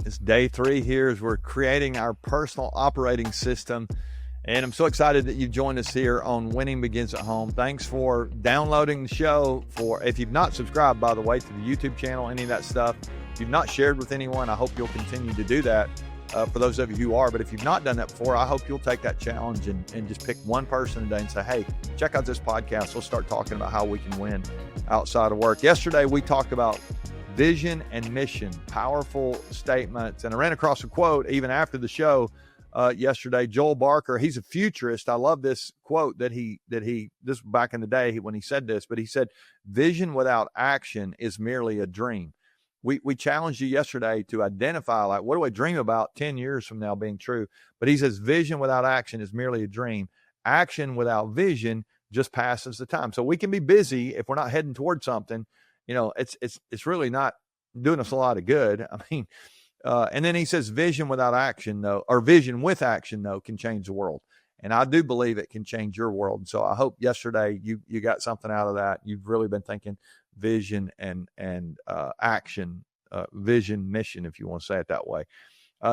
It's day 3 here as we're creating our personal operating system. And I'm so excited that you've joined us here on Winning Begins at Home. Thanks for downloading the show. If you've not subscribed, by the way, to the YouTube channel, any of that stuff, if you've not shared with anyone, I hope you'll continue to do that for those of you who are. But if you've not done that before, I hope you'll take that challenge and just pick one person a day and say, hey, check out this podcast. We'll start talking about how we can win outside of work. Yesterday, we talked about vision and mission, powerful statements. And I ran across a quote even after the show yesterday. Joel Barker, he's a futurist. I love this quote that he this was back in the day when he said this, but he said, vision without action is merely a dream. We challenged you yesterday to identify, like, what do I dream about 10 years from now being true? But he says, vision without action is merely a dream. Action without vision just passes the time. So we can be busy if we're not heading towards something. You know, it's really not doing us a lot of good. I mean, and then he says vision without action, though, or vision with action, though, can change the world. And I do believe it can change your world. And so I hope yesterday you got something out of that. You've really been thinking vision and action, vision, mission, if you want to say it that way.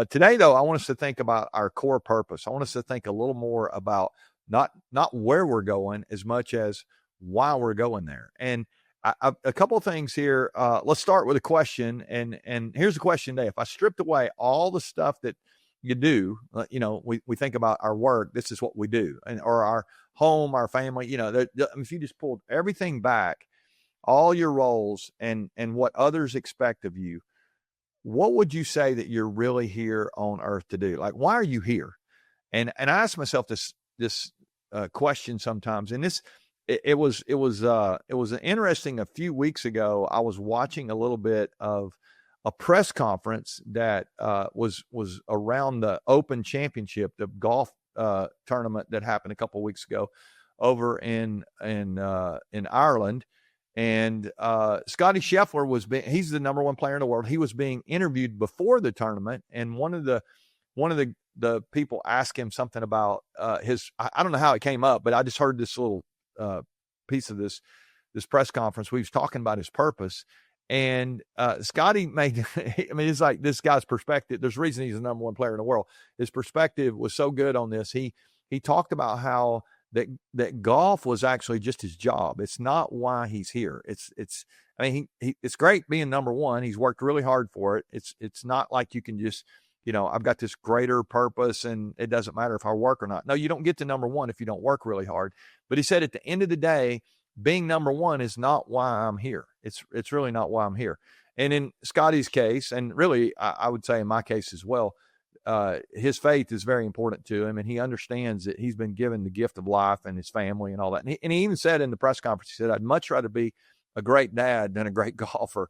Today, though, I want us to think about our core purpose. I want us to think a little more about not where we're going as much as why we're going there. And a couple of things here. Let's start with a question. And here's the question today. If I stripped away all the stuff that you do, you know, we think about our work, this is what we do, or our home, our family, you know, if you just pulled everything back, all your roles and what others expect of you, what would you say that you're really here on earth to do? Like, why are you here? And I ask myself this question sometimes, and it was an interesting. A few weeks ago, I was watching a little bit of a press conference that was around the Open Championship, the golf tournament that happened a couple of weeks ago over in Ireland. And Scotty Scheffler he's the number one player in the world. He was being interviewed before the tournament, and one of the people asked him something about I don't know how it came up, but I just heard this little piece of this press conference. We was talking about his purpose, and Scotty made, I mean, it's like this guy's perspective. There's a reason he's the number one player in the world. His perspective was so good on this. He talked about how that golf was actually just his job. It's not why he's here. I mean, it's great being number one. He's worked really hard for it. It's not like you can just, you know, I've got this greater purpose and it doesn't matter if I work or not. No, you don't get to number one if you don't work really hard. But he said at the end of the day, being number one is not why I'm here. It's really not why I'm here. And in Scotty's case, and really I would say in my case as well, his faith is very important to him, and he understands that he's been given the gift of life and his family and all that. And he even said in the press conference, he said, I'd much rather be a great dad than a great golfer.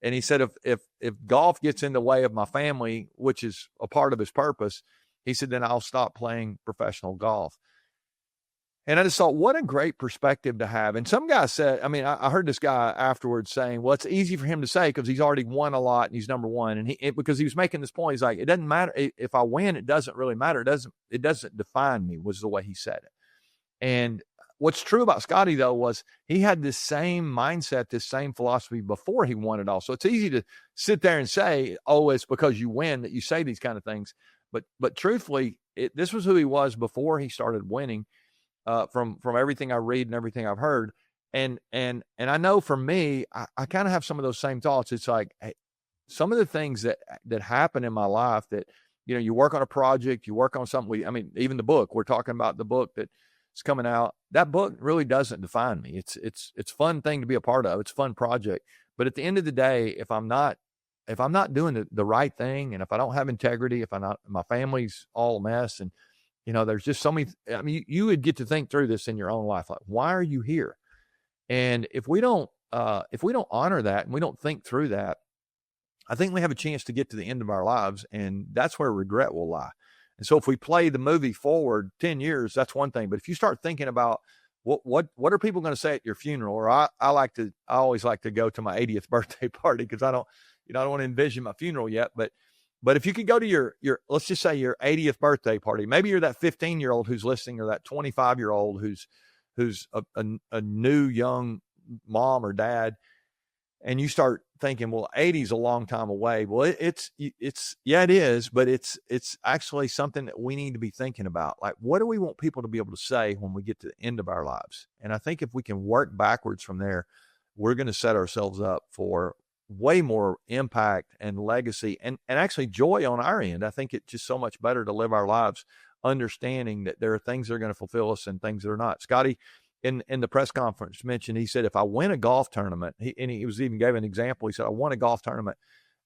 And he said, if golf gets in the way of my family, which is a part of his purpose, he said, then I'll stop playing professional golf. And I just thought, what a great perspective to have. And some guy said, I mean, I heard this guy afterwards saying, well, it's easy for him to say because he's already won a lot and he's number one. And because he was making this point, he's like, it doesn't matter if I win, it doesn't really matter. It doesn't define me, was the way he said it. And what's true about Scotty, though, was he had this same mindset, this same philosophy before he won it all. So it's easy to sit there and say, oh, it's because you win that you say these kind of things. But truthfully, this was who he was before he started winning. From everything I read and everything I've heard. And I know for me, I kind of have some of those same thoughts. It's like, hey, some of the things that happen in my life that, you know, you work on a project, you work on something. I mean, even the book, we're talking about the book that's coming out. That book really doesn't define me. It's a fun thing to be a part of. It's a fun project. But at the end of the day, if I'm not doing the right thing, and if I don't have integrity, if my family's all a mess, and you know, there's just so many, I mean, you would get to think through this in your own life. Like, why are you here? And if we don't honor that and we don't think through that, I think we have a chance to get to the end of our lives, and that's where regret will lie. And so if we play the movie forward 10 years, that's one thing. But if you start thinking about what are people going to say at your funeral? Or I always like to go to my 80th birthday party because I don't want to envision my funeral yet, but if you could go to your, let's just say your 80th birthday party, maybe you're that 15-year-old who's listening, or that 25-year-old who's a new young mom or dad, and you start thinking, well, 80 is a long time away. Well, it's yeah, it is, but it's actually something that we need to be thinking about. Like, what do we want people to be able to say when we get to the end of our lives? And I think if we can work backwards from there, we're going to set ourselves up for way more impact and legacy and actually joy on our end. I think it's just so much better to live our lives understanding that there are things that are going to fulfill us and things that are not. Scotty, in the press conference, mentioned, he said, if I win a golf tournament, he was even gave an example. He said, I won a golf tournament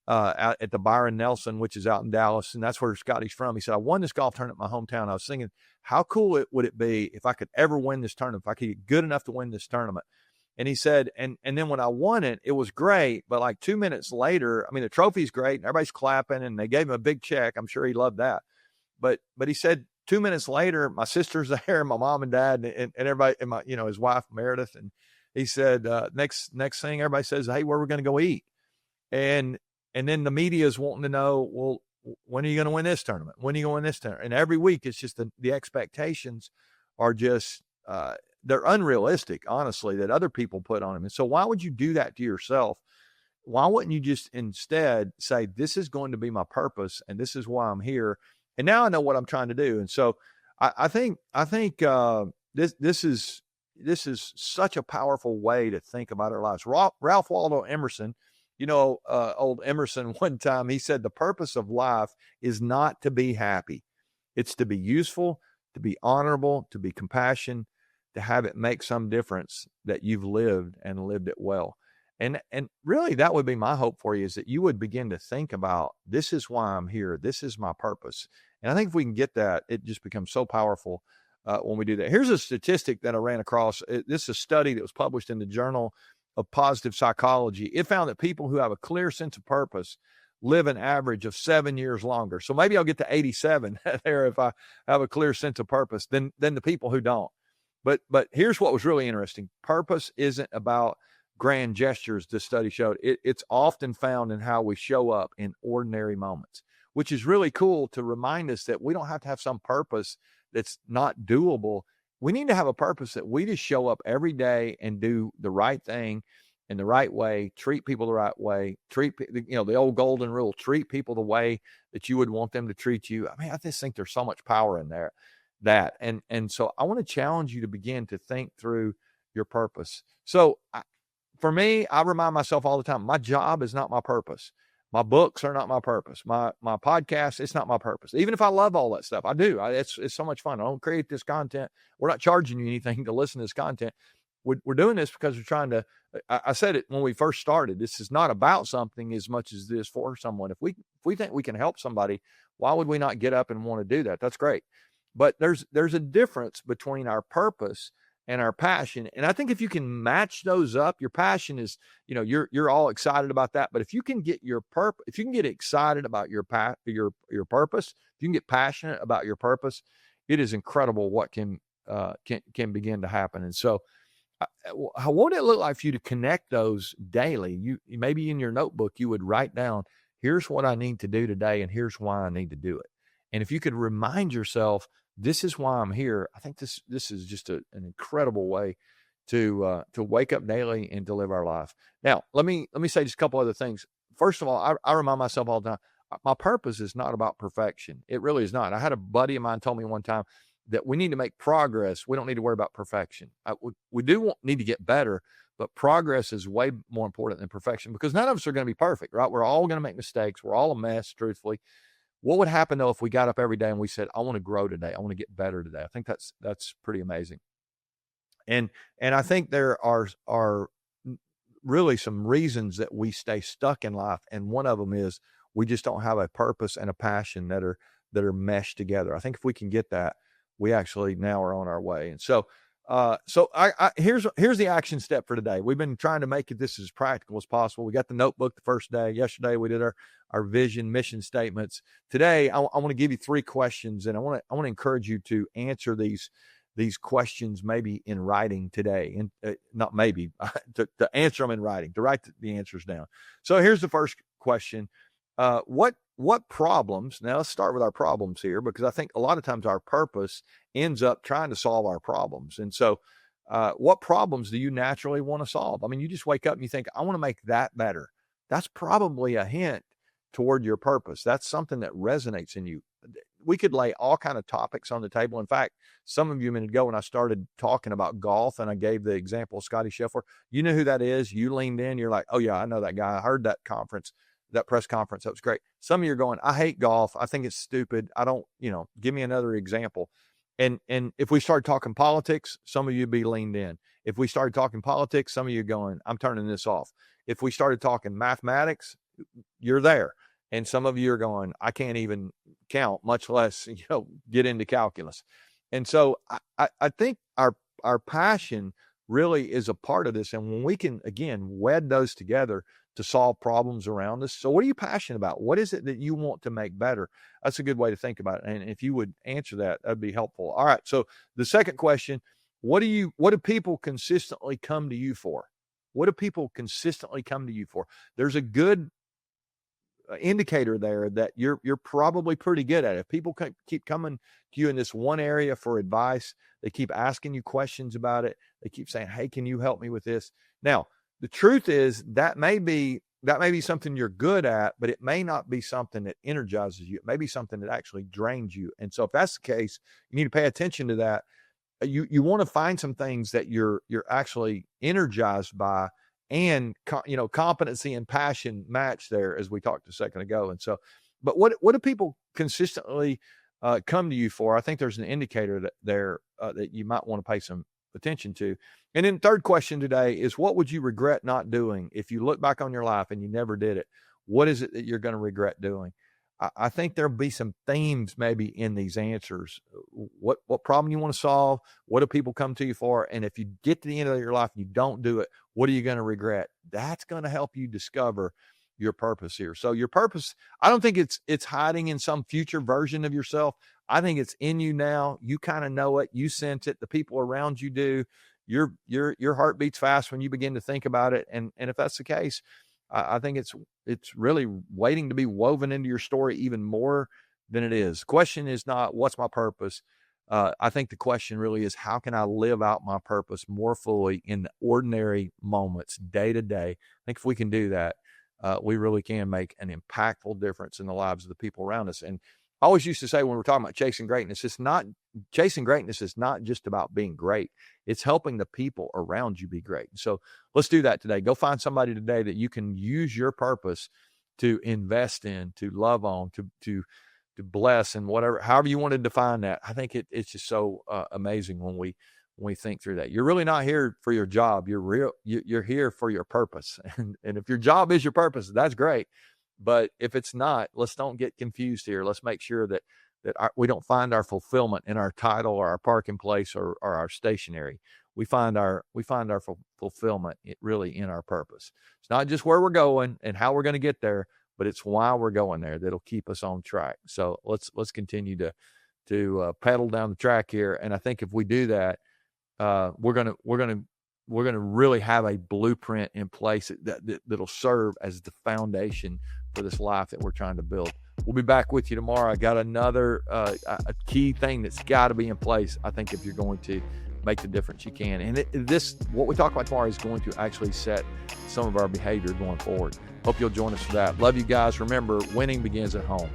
out at the Byron Nelson, which is out in Dallas, and that's where Scotty's from. He said, I won this golf tournament in my hometown. I was thinking, how cool would it be if I could ever win this tournament, if I could get good enough to win this tournament. And he said, and then when I won it, it was great. But like 2 minutes later, I mean, the trophy's great and everybody's clapping and they gave him a big check. I'm sure he loved that. But he said 2 minutes later, my sister's there, my mom and dad and everybody, and my, his wife, Meredith. And he said, next thing everybody says, hey, where are we going to go eat? And then the media is wanting to know, well, when are you going to win this tournament? When are you going to win this tournament? And every week it's just the expectations are just, they're unrealistic, honestly, that other people put on them. And so why would you do that to yourself? Why wouldn't you just instead say, this is going to be my purpose and this is why I'm here. And now I know what I'm trying to do. And so I think this is such a powerful way to think about our lives. Ralph Waldo Emerson, old Emerson, one time he said, the purpose of life is not to be happy. It's to be useful, to be honorable, to be compassionate, to have it make some difference that you've lived and lived it well. And really that would be my hope for you, is that you would begin to think about, this is why I'm here. This is my purpose. And I think if we can get that, it just becomes so powerful when we do that. Here's a statistic that I ran across. This is a study that was published in the Journal of Positive Psychology. It found that people who have a clear sense of purpose live an average of 7 years longer. So maybe I'll get to 87 there if I have a clear sense of purpose than the people who don't. But here's what was really interesting. Purpose isn't about grand gestures, this study showed. It's often found in how we show up in ordinary moments, which is really cool to remind us that we don't have to have some purpose that's not doable. We need to have a purpose that we just show up every day and do the right thing in the right way, treat people the right way, the old golden rule, treat people the way that you would want them to treat you. I mean, I just think there's so much power in there. And so I want to challenge you to begin to think through your purpose. So for me, I remind myself all the time, my job is not my purpose. My books are not my purpose. My podcast, it's not my purpose. Even if I love all that stuff, I do. It's so much fun. I don't create this content. We're not charging you anything to listen to this content. We're doing this because we're trying to, I said it when we first started, this is not about something as much as this for someone. If we think we can help somebody, why would we not get up and want to do that? That's great. But there's a difference between our purpose and our passion. And I think if you can match those up, your passion is, you're all excited about that. But if you can get if you can get excited about your purpose, if you can get passionate about your purpose, it is incredible what can begin to happen. And so how would it look like for you to connect those daily? You maybe in your notebook, you would write down, here's what I need to do today, and here's why I need to do it. And if you could remind yourself, this is why I'm here, I think this is just an incredible way to wake up daily and to live our life. Now, let me say just a couple other things. First of all, I remind myself all the time, my purpose is not about perfection. It really is not. I had a buddy of mine told me one time that we need to make progress. We don't need to worry about perfection. We do need to get better, but progress is way more important than perfection, because none of us are going to be perfect, right? We're all going to make mistakes. We're all a mess, truthfully. What would happen though if we got up every day and we said, I want to grow today. I want to get better today. I think that's pretty amazing. And I think there are really some reasons that we stay stuck in life. And one of them is we just don't have a purpose and a passion that are meshed together. I think if we can get that, we actually now are on our way. And so here's the action step for today. We've been trying to make this as practical as possible. We got the notebook the first day. Yesterday we did our vision, mission statements. Today I want to give you 3 questions, and I want to encourage you to answer these questions maybe in writing today, and not maybe to answer them in writing, to write the answers down. So here's the first question. What problems, now let's start with our problems here, because I think a lot of times our purpose ends up trying to solve our problems. And so what problems do you naturally want to solve? I mean, you just wake up and you think, I want to make that better. that's probably a hint toward your purpose. That's something that resonates in you. We could lay all kind of topics on the table. In fact, some of you a minute ago when I started talking about golf and I gave the example of Scotty Scheffler, you know who that is. You leaned in, you're like, oh yeah, I know that guy. I heard that press conference. That was great. Some of you are going, I hate golf. I think it's stupid. I don't, give me another example. And if we start talking politics, some of you be leaned in. If we started talking politics, some of you going, I'm turning this off. If we started talking mathematics, you're there. And some of you are going, I can't even count, much less, get into calculus. And so I think our passion really is a part of this. And when we can, again, wed those together to solve problems around us. So what are you passionate about? What is it that you want to make better? That's a good way to think about it. And if you would answer that, that'd be helpful. All right. So the second question, what do people consistently come to you for? What do people consistently come to you for? There's a good indicator there that you're probably pretty good at it. If people keep coming to you in this one area for advice, they keep asking you questions about it. They keep saying, hey, can you help me with this? Now, the truth is that may be something you're good at, but it may not be something that energizes you. It may be something that actually drains you. And so if that's the case, you need to pay attention to that. You want to find some things that you're actually energized by, and competency and passion match there, as we talked a second ago. And so, but what do people consistently come to you for? I think there's an indicator that you might want to pay some attention to. And then third question today is, what would you regret not doing if you look back on your life and you never did it? What is it that you're going to regret doing? I think there'll be some themes maybe in these answers. What problem you want to solve? What do people come to you for? And if you get to the end of your life and you don't do it, what are you going to regret? That's going to help you discover your purpose here. So your purpose, I don't think it's hiding in some future version of yourself. I think it's in you now. You kind of know it. You sense it. The people around you do. Your heart beats fast when you begin to think about it. And if that's the case, I think it's really waiting to be woven into your story even more than it is. The question is not, what's my purpose? I think the question really is, how can I live out my purpose more fully in the ordinary moments, day to day? I think if we can do that, we really can make an impactful difference in the lives of the people around us. And I always used to say, when we're talking about chasing greatness, chasing greatness is not just about being great. It's helping the people around you be great. So let's do that today. Go find somebody today that you can use your purpose to invest in, to love on, to bless, and however you want to define that. I think it's just so amazing when we think through that. You're really not here for your job. You're here for your purpose. And if your job is your purpose, that's great. But if it's not, let's don't get confused here. Let's make sure that we don't find our fulfillment in our title or our parking place or our stationery. We find our fulfillment really in our purpose. It's not just where we're going and how we're going to get there, but it's why we're going there that'll keep us on track. So let's continue to pedal down the track here. And I think if we do that, we're gonna really have a blueprint in place that'll serve as the foundation for this life that we're trying to build. We'll be back with you tomorrow. I got another a key thing that's got to be in place, I think, if you're going to make the difference you can. And what we talk about tomorrow is going to actually set some of our behavior going forward. Hope you'll join us for that. Love you guys. Remember, winning begins at home.